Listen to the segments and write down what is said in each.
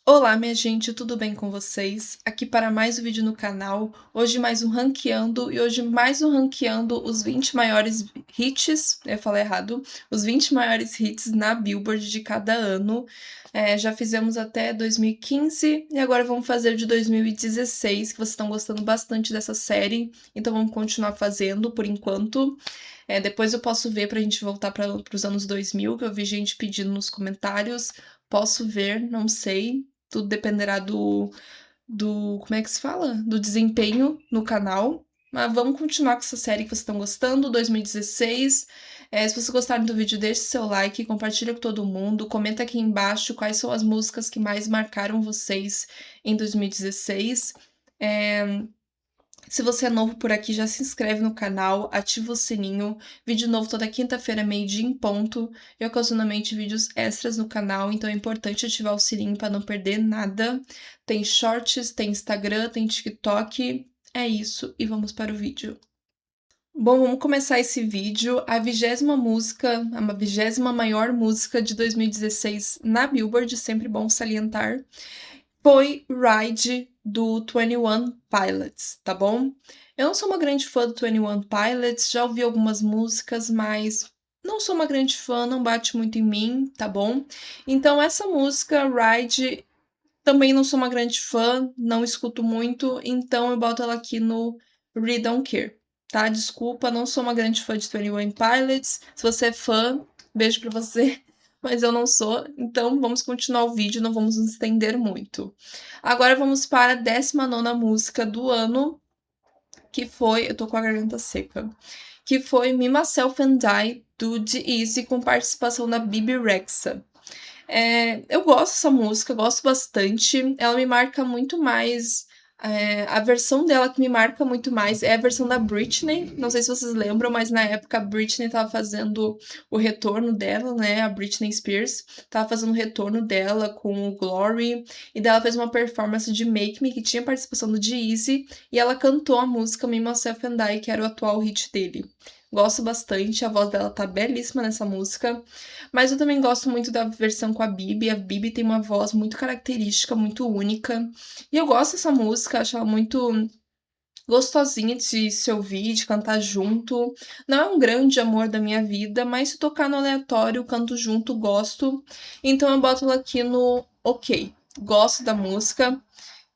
Olá, minha gente, tudo bem com vocês? Aqui para mais um vídeo no canal. Hoje mais um ranqueando e hoje mais um ranqueando os 20 maiores hits, eu falei errado, os 20 maiores hits na Billboard de cada ano. Já fizemos até 2015 e agora vamos fazer de 2016, que vocês estão gostando bastante dessa série, então vamos continuar fazendo por enquanto. Depois eu posso ver pra gente voltar para os anos 2000, que eu vi gente pedindo nos comentários. Posso ver, não sei. Tudo dependerá do como é que se fala? Do desempenho no canal. Mas vamos continuar com essa série que vocês estão gostando, 2016. Se vocês gostarem do vídeo, deixe seu like, compartilha com todo mundo, comenta aqui embaixo quais são as músicas que mais marcaram vocês em 2016. Se você é novo por aqui, já se inscreve no canal, ativa o sininho. Vídeo novo toda quinta-feira, meio-dia em ponto. E ocasionalmente vídeos extras no canal, então é importante ativar o sininho para não perder nada. Tem shorts, tem Instagram, tem TikTok. É isso, e vamos para o vídeo. Bom, vamos começar esse vídeo. A 20ª música, a 20ª maior música de 2016 na Billboard, sempre bom salientar, foi Ride, do 21 Pilots, tá bom? Eu não sou uma grande fã do 21 Pilots, já ouvi algumas músicas, mas não sou uma grande fã, não bate muito em mim, tá bom? Então essa música, Ride, também não sou uma grande fã, não escuto muito, então eu boto ela aqui no We Don't Care, tá? Desculpa, não sou uma grande fã de 21 Pilots. Se você é fã, beijo pra você, mas eu não sou, então vamos continuar o vídeo, não vamos nos estender muito. Agora vamos para a 19ª música do ano, que foi... Eu tô com a garganta seca. Que foi Me, Myself and I, do G-Eazy, com participação da Bibi Rexha. Eu gosto dessa música, gosto bastante. Ela me marca muito mais. A versão dela que me marca muito mais é a versão da Britney. Não sei se vocês lembram, mas na época a Britney tava fazendo o retorno dela, né? A Britney Spears tava fazendo o retorno dela com o Glory. E daí ela fez uma performance de Make Me, que tinha participação do G-Eazy. E ela cantou a música Me, Myself and I, que era o atual hit dele. Gosto bastante, a voz dela tá belíssima nessa música. Mas eu também gosto muito da versão com a Bibi. A Bibi tem uma voz muito característica, muito única. E eu gosto dessa música, acho ela muito gostosinha de se ouvir, de cantar junto. Não é um grande amor da minha vida, mas se tocar no aleatório, canto junto, gosto. Então eu boto ela aqui no ok. Gosto da música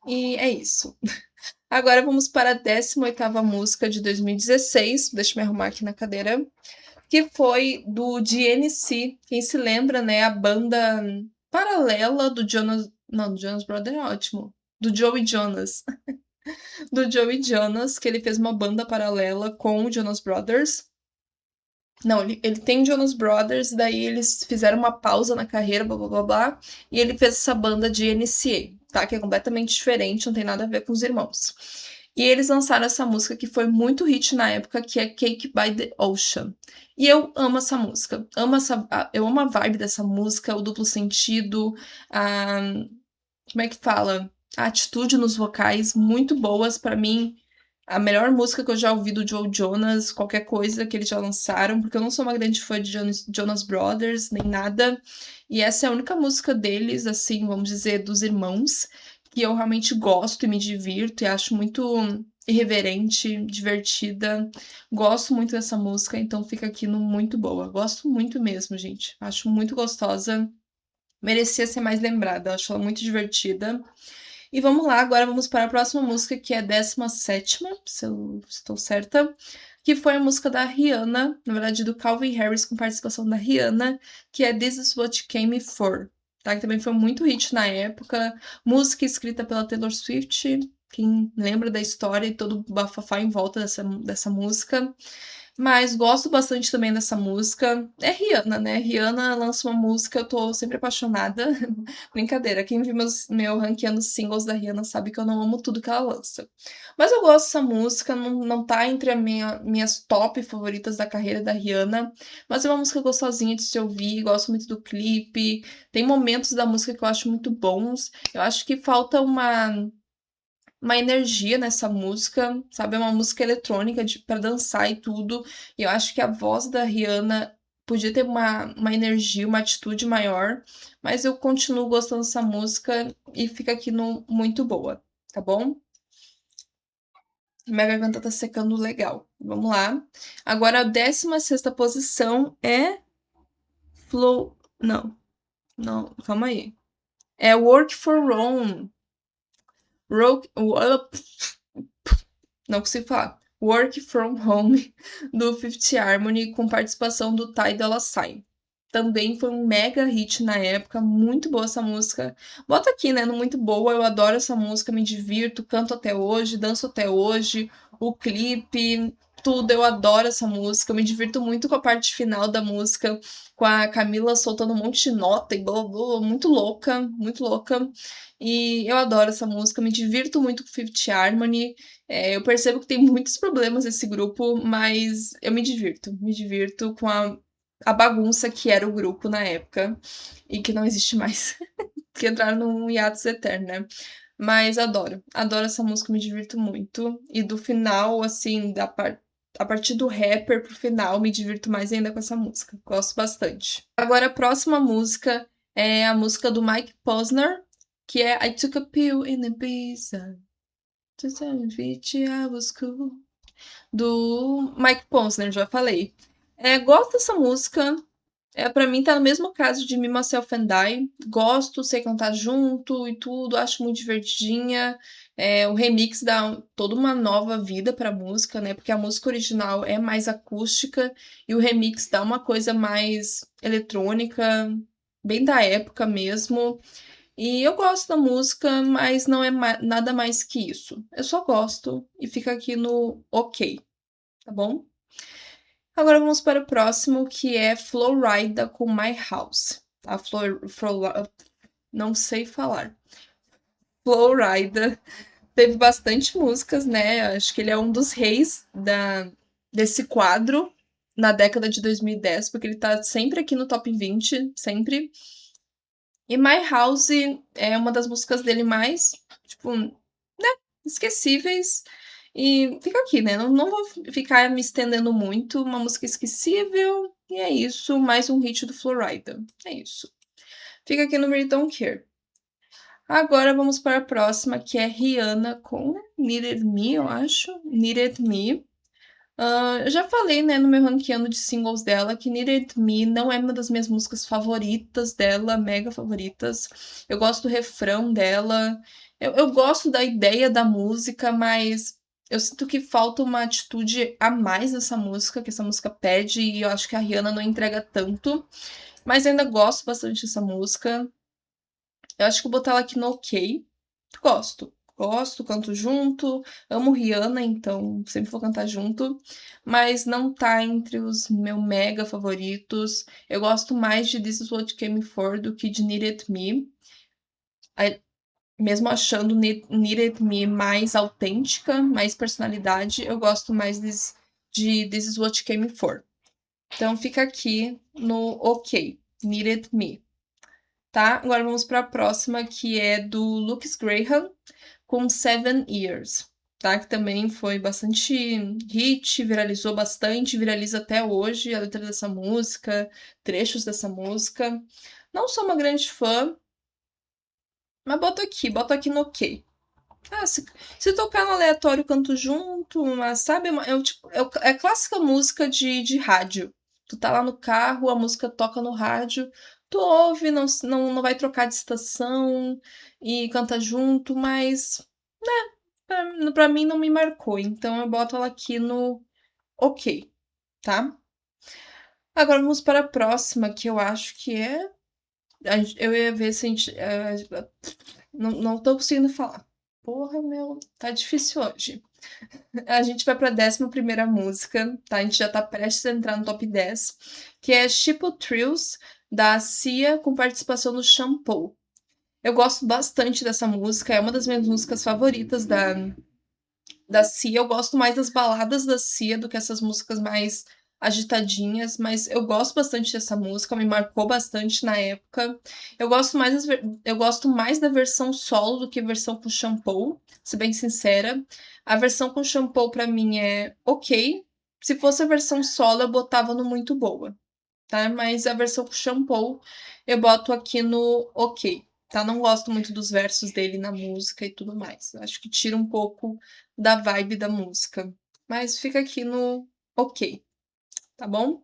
e é isso. Agora vamos para a 18ª música de 2016. Deixa eu me arrumar aqui na cadeira, que foi do GNC. Quem se lembra, né? A banda paralela do Jonas. Não, do Jonas Brothers é ótimo. Do Joey Jonas. Do Joey Jonas, que ele fez uma banda paralela com o Jonas Brothers. Não, ele tem Jonas Brothers, daí eles fizeram uma pausa na carreira, blá blá blá blá, e ele fez essa banda de NCA, tá? Que é completamente diferente, não tem nada a ver com os irmãos. E eles lançaram essa música que foi muito hit na época, que é Cake by the Ocean. E eu amo essa música. Eu amo a vibe dessa música, o duplo sentido, a, como é que fala? A atitude nos vocais, muito boas pra mim. A melhor música que eu já ouvi do Joe Jonas, qualquer coisa que eles já lançaram, porque eu não sou uma grande fã de Jonas Brothers, nem nada. E essa é a única música deles, assim, vamos dizer, dos irmãos, que eu realmente gosto e me divirto e acho muito irreverente, divertida. Gosto muito dessa música, então fica aqui no muito boa. Gosto muito mesmo, gente. Acho muito gostosa. Merecia ser mais lembrada, acho ela muito divertida. E vamos lá, agora vamos para a próxima música, que é a 17ª, se eu estou certa, que foi a música da Rihanna, na verdade do Calvin Harris, com participação da Rihanna, que é This Is What You Came For, tá? Que também foi muito hit na época, música escrita pela Taylor Swift, quem lembra da história e todo o bafafá em volta dessa música. Mas gosto bastante também dessa música. É Rihanna, né? Rihanna lança uma música, eu tô sempre apaixonada. Brincadeira, quem viu meu ranqueando singles da Rihanna sabe que eu não amo tudo que ela lança. Mas eu gosto dessa música, não tá entre as minhas top favoritas da carreira da Rihanna, mas é uma música gostosinha de se ouvir, gosto muito do clipe, tem momentos da música que eu acho muito bons. Eu acho que falta uma energia nessa música, sabe? É uma música eletrônica pra dançar e tudo. E eu acho que a voz da Rihanna podia ter uma energia, uma atitude maior, mas eu continuo gostando dessa música e fica aqui no muito boa, tá bom? Minha garganta tá secando legal. Vamos lá. Agora a 16ª posição é Flow não, não, calma aí. É Work for Rome. Rock não consigo falar. Work From Home, do Fifth Harmony, com participação do Ty Dolla $ign. Também foi um mega hit na época, muito boa essa música. Bota aqui, né, no muito boa, eu adoro essa música, me divirto, canto até hoje, danço até hoje, o clipe, tudo, eu adoro essa música, eu me divirto muito com a parte final da música, com a Camila soltando um monte de nota e blá, blá, muito louca, muito louca. E eu adoro essa música, me divirto muito com Fifth Harmony. Eu percebo que tem muitos problemas esse grupo, mas eu me divirto com a bagunça que era o grupo na época e que não existe mais, que entraram num hiatus eterno, né? Mas adoro, adoro essa música, me divirto muito. E do final, assim, a partir do rapper pro final, me divirto mais ainda com essa música. Gosto bastante. Agora, a próxima música é a música do Mike Posner, que é I Took a Pill in Ibiza. I was cool. Do Mike Posner, já falei. Gosto dessa música. Pra mim tá no mesmo caso de Me, Myself and I. Gosto, sei cantar junto e tudo, acho muito divertidinha. O remix dá toda uma nova vida pra música, né? Porque a música original é mais acústica e o remix dá uma coisa mais eletrônica, bem da época mesmo. E eu gosto da música, mas não é nada mais que isso. Eu só gosto e fica aqui no ok, tá bom? Agora vamos para o próximo, que é Flowrida com My House. A não sei falar. Flowrida teve bastante músicas, né? Acho que ele é um dos reis desse quadro na década de 2010, porque ele tá sempre aqui no top 20, sempre. E My House é uma das músicas dele mais, tipo, né, esquecíveis. E fica aqui, né? Não vou ficar me estendendo muito. Uma música esquecível. E é isso. Mais um hit do Florida. É isso. Fica aqui no Really Don't Care. Agora vamos para a próxima, que é Rihanna com Needed Me, eu acho. Needed Me. Eu já falei, né, no meu ranqueando de singles dela, que Needed Me não é uma das minhas músicas favoritas dela, mega favoritas. Eu gosto do refrão dela, eu gosto da ideia da música, mas eu sinto que falta uma atitude a mais nessa música, que essa música pede, e eu acho que a Rihanna não entrega tanto. Mas ainda gosto bastante dessa música. Eu acho que vou botar ela aqui no ok. Gosto. Gosto, canto junto. Amo Rihanna, então sempre vou cantar junto. Mas não tá entre os meus mega favoritos. Eu gosto mais de This Is What You Came For do que de Needed Me. Mesmo achando Needed Me mais autêntica, mais personalidade, eu gosto mais de This Is What You Came For. Então fica aqui no ok. Needed Me. Tá? Agora vamos para a próxima, que é do Lucas Graham, com 7 Years, tá? Que também foi bastante hit, viralizou bastante, viraliza até hoje a letra dessa música, trechos dessa música. Não sou uma grande fã, mas boto aqui no ok. Se tocar no aleatório, canto junto, mas sabe, é a clássica música de rádio. Tu tá lá no carro, a música toca no rádio, tu ouve, não vai trocar de estação e canta junto, mas, pra mim não me marcou. Então eu boto ela aqui no ok, tá? Agora vamos para a próxima, que eu acho que é. Eu ia ver se a gente. Não tô conseguindo falar. Porra, meu, tá difícil hoje. A gente vai pra 11ª música, tá? A gente já tá prestes a entrar no top 10, que é Chipo Thrills, da Cia, com participação do Shampoo. Eu gosto bastante dessa música, é uma das minhas músicas favoritas da Cia. Eu gosto mais das baladas da Cia do que essas músicas mais agitadinhas, mas eu gosto bastante dessa música, me marcou bastante na época. Eu gosto mais da versão solo do que a versão com Shampoo, se bem sincera. A versão com Shampoo pra mim é ok. Se fosse a versão solo, eu botava no muito boa. tá? Mas a versão com Shampoo eu boto aqui no ok, tá? Não gosto muito dos versos dele na música e tudo mais. Acho que tira um pouco da vibe da música. Mas fica aqui no ok, tá bom?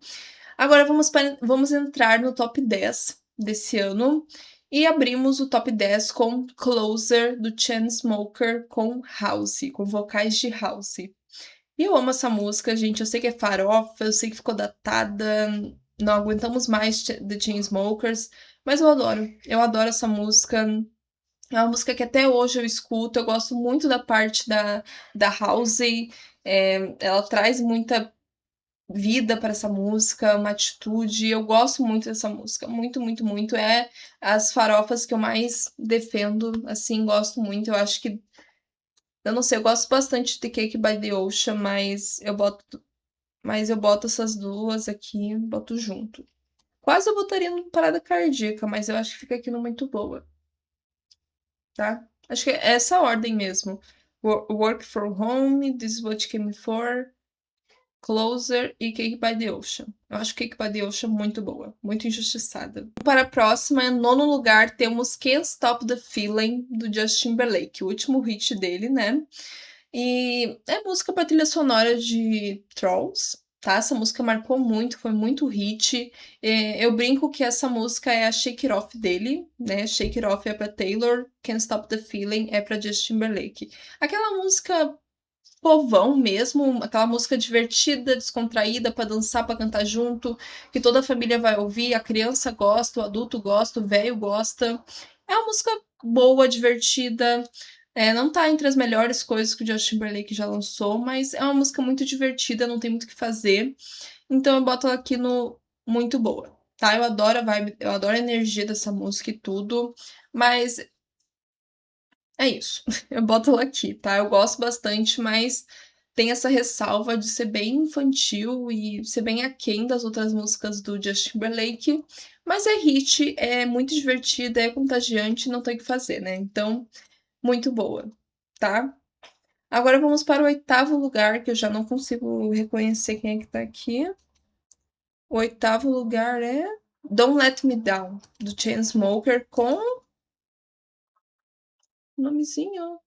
Agora vamos entrar no top 10 desse ano. E abrimos o top 10 com Closer, do Chainsmokers, com House, com vocais de House. E eu amo essa música, gente. Eu sei que é farofa, eu sei que ficou datada, não aguentamos mais The Chainsmokers, mas eu adoro. Eu adoro essa música. É uma música que até hoje eu escuto. Eu gosto muito da parte da House. Ela traz muita vida para essa música, uma atitude. Eu gosto muito dessa música, muito, muito, muito. É as farofas que eu mais defendo, assim, gosto muito. Eu acho que, eu não sei, eu gosto bastante de Cake by the Ocean, mas eu boto essas duas aqui, boto junto. Quase eu botaria no Parada Cardíaca, mas eu acho que fica aqui no Muito Boa, tá? Acho que é essa ordem mesmo. Work from Home, This is What You Came For, Closer e Cake by the Ocean. Eu acho Cake by the Ocean muito boa, muito injustiçada. Para a próxima, em nono lugar, temos Can't Stop the Feeling, do Justin Timberlake, o último hit dele, né? E é música para trilha sonora de Trolls, tá? Essa música marcou muito, foi muito hit. Eu brinco que essa música é a Shake It Off dele, né? Shake It Off é para Taylor, Can't Stop the Feeling é para Justin Timberlake. Aquela música povão mesmo, aquela música divertida, descontraída para dançar, para cantar junto, que toda a família vai ouvir, a criança gosta, o adulto gosta, o velho gosta. É uma música boa, divertida. Não tá entre as melhores coisas que o Justin Timberlake já lançou, mas é uma música muito divertida, não tem muito o que fazer. Então eu boto ela aqui no muito boa, tá? Eu adoro a vibe, eu adoro a energia dessa música e tudo, mas é isso. Eu boto ela aqui, tá? Eu gosto bastante, mas tem essa ressalva de ser bem infantil e ser bem aquém das outras músicas do Justin Timberlake. Mas é hit, é muito divertida, é contagiante, não tem o que fazer, né? Então, muito boa, tá? Agora vamos para o oitavo lugar, que eu já não consigo reconhecer quem é que tá aqui. O oitavo lugar é Don't Let Me Down, do Chainsmokers, com nomezinho.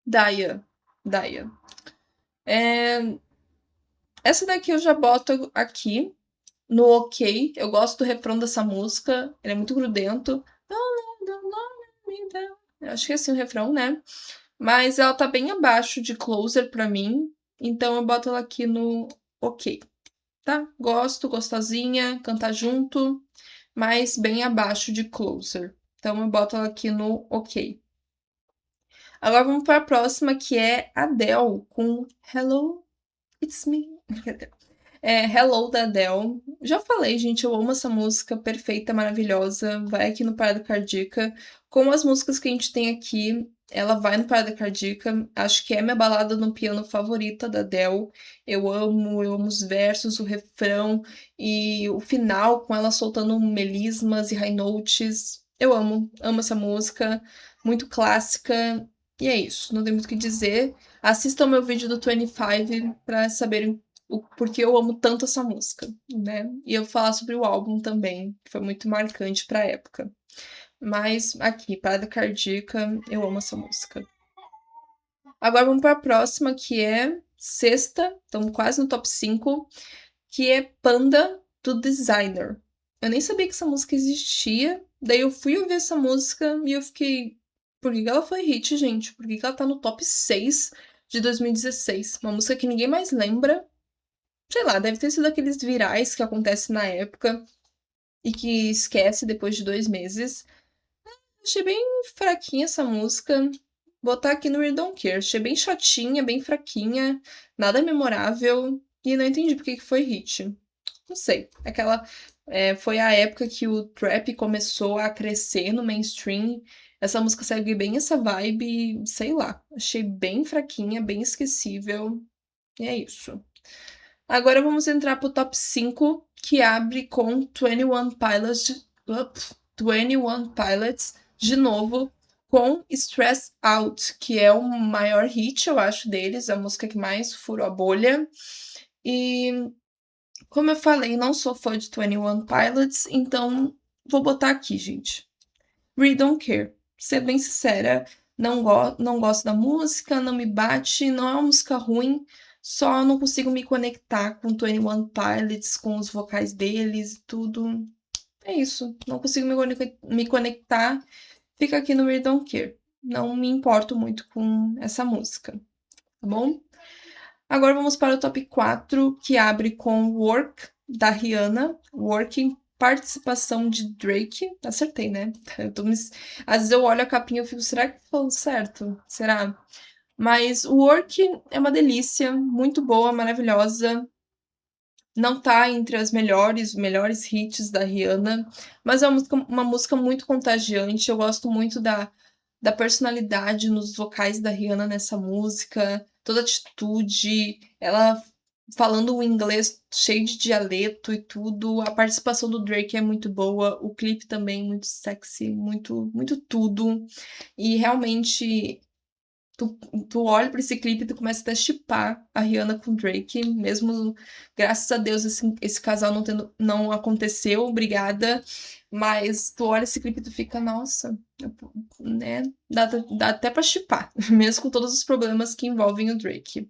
Daya. Daya. Essa daqui eu já boto aqui no ok. Eu gosto do refrão dessa música. Ele é muito grudento. Eu acho que é assim o refrão, né? Mas ela tá bem abaixo de Closer pra mim. Então eu boto ela aqui no ok. Tá? Gosto, gostosinha, cantar junto, mas bem abaixo de Closer. Então eu boto ela aqui no ok. Agora vamos para a próxima, que é Adele, com Hello, It's Me. Hello, da Adele. Já falei, gente, eu amo essa música, perfeita, maravilhosa. Vai aqui no Parada Cardíaca. Com as músicas que a gente tem aqui, ela vai no Parada Cardíaca. Acho que é minha balada no piano favorita da Adele. Eu amo os versos, o refrão e o final com ela soltando melismas e high notes. Eu amo essa música, muito clássica. E é isso, não tem muito o que dizer. Assistam meu vídeo do 25 para saberem porque eu amo tanto essa música, né? E eu vou falar sobre o álbum também, que foi muito marcante pra época. Mas aqui, Parada Cardíaca, eu amo essa música. Agora vamos para a próxima, que é sexta, estamos quase no top 5, que é Panda, do Designer. Eu nem sabia que essa música existia, daí eu fui ouvir essa música e eu fiquei, por que ela foi hit, gente? Por que ela tá no top 6 de 2016? Uma música que ninguém mais lembra. Sei lá, deve ter sido aqueles virais que acontecem na época e que esquece depois de 2 meses. Achei bem fraquinha essa música. Botar aqui no We Don't Care. Achei bem chatinha, bem fraquinha, nada memorável e não entendi por que foi hit. Não sei. Foi a época que o trap começou a crescer no mainstream. Essa música segue bem essa vibe, sei lá. Achei bem fraquinha, bem esquecível. E é isso. Agora vamos entrar pro top 5, que abre com 21 Pilots, de novo, com Stress Out, que é o maior hit, eu acho, deles, a música que mais furou a bolha. E Como eu falei, não sou fã de 21 Pilots, então vou botar aqui, gente. We Don't Care. Ser bem sincera, não gosto da música, não me bate, não é uma música ruim, só não consigo me conectar com 21 Pilots, com os vocais deles e tudo. É isso, não consigo me conectar, fica aqui no We Don't Care. Não me importo muito com essa música, tá bom? Agora vamos para o top 4, que abre com Work, da Rihanna. Work, participação de Drake. Acertei, né? Às vezes eu olho a capinha e fico, será que falou certo? Será? Mas Work é uma delícia, muito boa, maravilhosa. Não tá entre as melhores hits da Rihanna, mas é uma música muito contagiante. Eu gosto muito da personalidade nos vocais da Rihanna nessa música, toda a atitude, ela falando o inglês cheio de dialeto e tudo. A participação do Drake é muito boa, o clipe também muito sexy, muito tudo. E realmente Tu, tu olha pra esse clipe e tu começa até a shippar a Rihanna com o Drake, mesmo graças a Deus esse casal não aconteceu, obrigada. Mas tu olha esse clipe e tu fica, nossa, né? Dá até pra shippar, mesmo com todos os problemas que envolvem o Drake.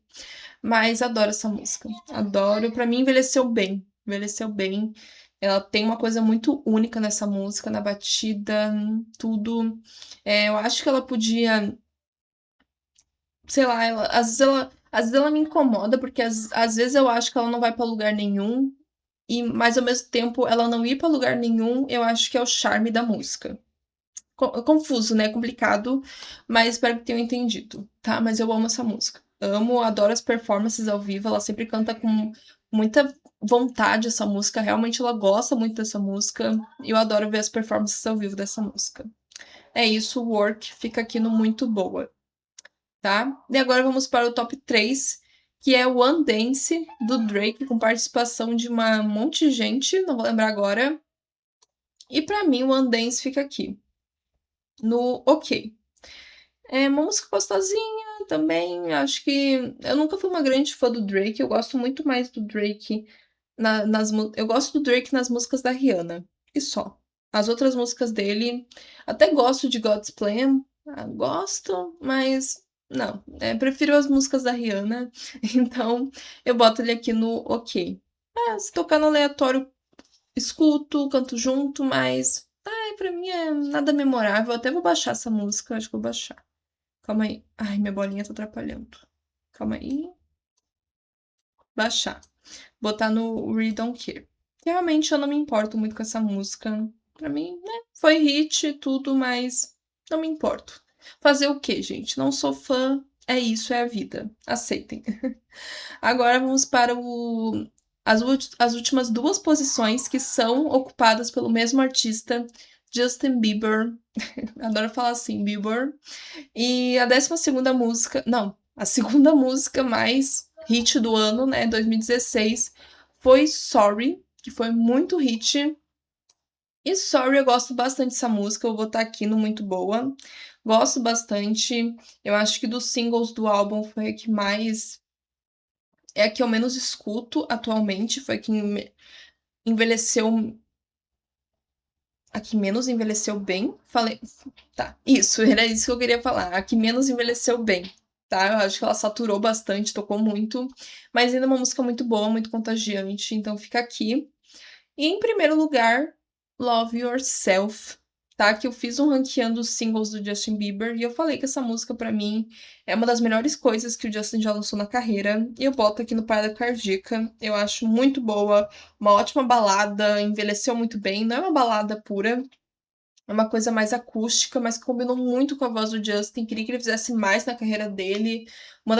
Mas adoro essa música. Adoro. Pra mim, envelheceu bem. Envelheceu bem. Ela tem uma coisa muito única nessa música, na batida, tudo. Eu acho que ela podia, sei lá, às vezes ela me incomoda, porque às vezes eu acho que ela não vai pra lugar nenhum, mas ao mesmo tempo ela não ir pra lugar nenhum, eu acho que é o charme da música. Confuso, né? Complicado, mas espero que tenham entendido, tá? Mas eu amo essa música. Amo, adoro as performances ao vivo, ela sempre canta com muita vontade essa música, realmente ela gosta muito dessa música, e eu adoro ver as performances ao vivo dessa música. É isso, Work fica aqui no muito boa, tá? E agora vamos para o top 3, que é One Dance, do Drake, com participação de uma monte de gente, não vou lembrar agora. E pra mim, One Dance fica aqui, no ok. É uma música gostosinha também, acho que... Eu nunca fui uma grande fã do Drake, eu gosto muito mais do Drake eu gosto do Drake nas músicas da Rihanna, e só. As outras músicas dele, até gosto de God's Plan, gosto, mas não, prefiro as músicas da Rihanna, então eu boto ele aqui no ok. Se tocar no aleatório, escuto, canto junto, mas pra mim é nada memorável. Até vou baixar essa música, acho que vou baixar. Calma aí. Ai, minha bolinha tá atrapalhando. Calma aí. Baixar. Botar no We Don't Care. Realmente eu não me importo muito com essa música. Pra mim, né? Foi hit, tudo, mas não me importo. Fazer o quê, gente? Não sou fã. É isso, é a vida. Aceitem. Agora vamos para as últimas duas posições que são ocupadas pelo mesmo artista, Justin Bieber. Adoro falar assim, Bieber. E a 12ª música, não, a segunda música mais hit do ano, né, 2016, foi Sorry, que foi muito hit. E Sorry, eu gosto bastante dessa música, eu vou botar aqui no muito boa. Gosto bastante. Eu acho que dos singles do álbum foi a que mais é a que eu menos escuto atualmente, foi a que envelheceu a que menos envelheceu bem. Falei, tá, isso, era isso que eu queria falar. A que menos envelheceu bem, tá? Eu acho que ela saturou bastante, tocou muito, mas ainda é uma música muito boa, muito contagiante, então fica aqui. E em primeiro lugar, Love Yourself, tá? Que eu fiz um ranqueando os singles do Justin Bieber e eu falei que essa música pra mim é uma das melhores coisas que o Justin já lançou na carreira. E eu boto aqui no Parada Cardíaca. Eu acho muito boa, uma ótima balada, envelheceu muito bem. Não é uma balada pura, é uma coisa mais acústica, mas que combinou muito com a voz do Justin. Queria que ele fizesse mais na carreira dele. Uma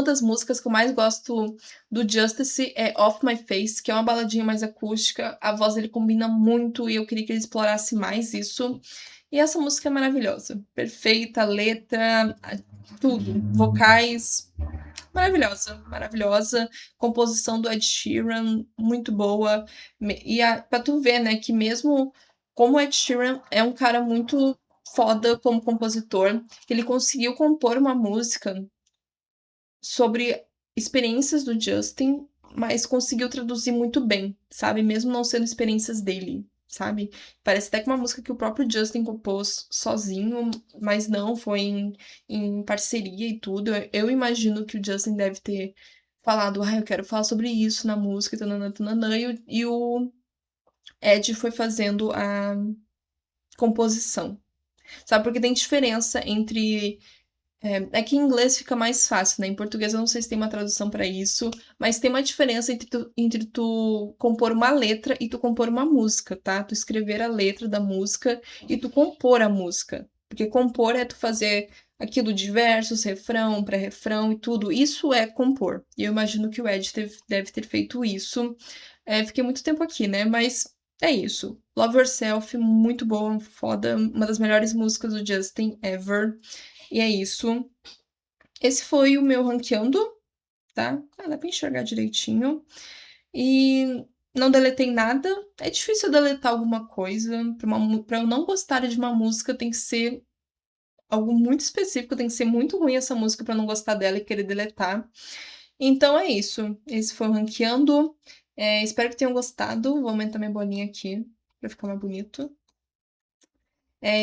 das músicas que eu mais gosto do Justice é Off My Face, que é uma baladinha mais acústica. A voz dele combina muito e eu queria que ele explorasse mais isso. E essa música é maravilhosa. Perfeita, letra, tudo. Vocais. Maravilhosa, maravilhosa. Composição do Ed Sheeran, muito boa. Pra tu ver, né, que mesmo como o Ed Sheeran é um cara muito foda como compositor, ele conseguiu compor uma música sobre experiências do Justin, mas conseguiu traduzir muito bem, sabe? Mesmo não sendo experiências dele, sabe? Parece até que uma música que o próprio Justin compôs sozinho, mas não, foi em parceria e tudo. Eu imagino que o Justin deve ter falado, eu quero falar sobre isso na música, tananã, tananã, e o Ed foi fazendo a composição, sabe? Porque tem diferença entre é que em inglês fica mais fácil, né? Em português eu não sei se tem uma tradução pra isso, mas tem uma diferença entre tu compor uma letra e tu compor uma música, tá? Tu escrever a letra da música e tu compor a música. Porque compor é tu fazer aquilo de versos, refrão, pré-refrão e tudo. Isso é compor. E eu imagino que o Ed deve ter feito isso. Fiquei muito tempo aqui, né? Mas é isso. Love Yourself, muito boa, foda. Uma das melhores músicas do Justin ever. E é isso. Esse foi o meu ranqueando, tá? Dá pra enxergar direitinho. E não deletei nada. É difícil deletar alguma coisa. Pra eu não gostar de uma música, tem que ser algo muito específico, tem que ser muito ruim essa música pra eu não gostar dela e querer deletar. Então é isso. Esse foi o ranqueando. Espero que tenham gostado. Vou aumentar minha bolinha aqui pra ficar mais bonito.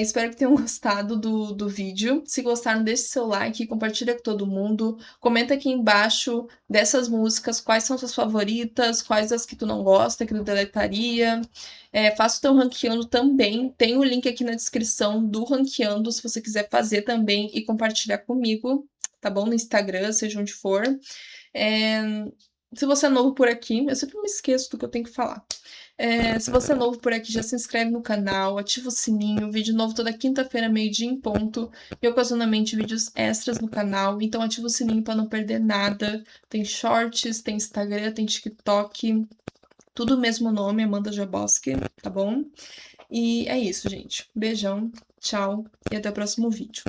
Espero que tenham gostado do vídeo. Se gostaram, deixe seu like, compartilha com todo mundo. Comenta aqui embaixo dessas músicas quais são suas favoritas, quais as que tu não gosta, que tu deletaria. Faça o teu ranqueando também. Tem o link aqui na descrição do ranqueando, se você quiser fazer também e compartilhar comigo, tá bom? No Instagram, seja onde for. Se você é novo por aqui, eu sempre me esqueço do que eu tenho que falar. Se você é novo por aqui, já se inscreve no canal, ativa o sininho, vídeo novo toda quinta-feira, meio-dia em ponto, e ocasionalmente vídeos extras no canal, então ativa o sininho para não perder nada. Tem shorts, tem Instagram, tem TikTok, tudo o mesmo nome, Amanda Jaboski, tá bom? E é isso, gente. Beijão, tchau e até o próximo vídeo.